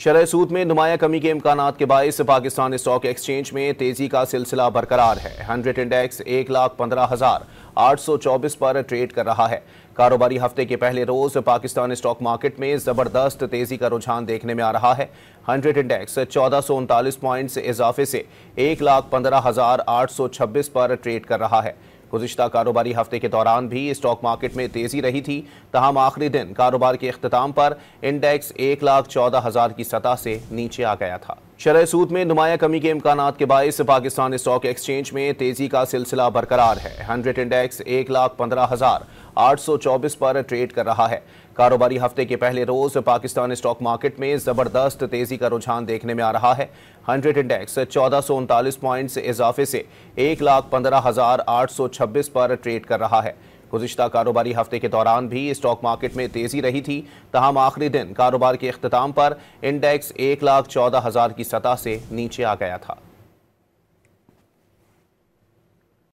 शरह सूद में नुमाया कमी के इम्कानात के बाइस पाकिस्तान स्टॉक एक्सचेंज में तेजी का सिलसिला बरकरार है। 100 इंडेक्स 1,15,824 पर ट्रेड कर रहा है। कारोबारी हफ्ते के पहले रोज पाकिस्तान स्टॉक मार्केट में जबरदस्त तेजी का रुझान देखने में आ रहा है। 100 इंडेक्स 1439 पॉइंट्स इजाफे से 1,15,826 पर ट्रेड कर रहा है। गुज़िश्ता कारोबारी हफ्ते के दौरान भी स्टॉक मार्केट में तेजी रही थी, तहम आखिरी दिन कारोबार के इख्तिताम पर इंडेक्स 1,14,000 की सतह से नीचे आ गया था। शरह सूद में नुमाया कमी के इम्कानात के बाइस पाकिस्तान स्टॉक एक्सचेंज में तेजी का सिलसिला बरकरार है। 100 इंडेक्स 1,15,824 पर ट्रेड कर रहा है। कारोबारी हफ्ते के पहले रोज पाकिस्तान स्टॉक मार्केट में जबरदस्त तेजी का रुझान देखने में आ रहा है। 100 इंडेक्स 1439 पॉइंट्स इजाफे से 1,15,826 पर ट्रेड कर रहा है। गुज़िश्ता कारोबारी हफ्ते के दौरान भी स्टॉक मार्केट में तेजी रही थी, तहम आखिरी दिन कारोबार के इख्तिताम पर इंडेक्स 1,14,000 की सतह से नीचे आ गया था।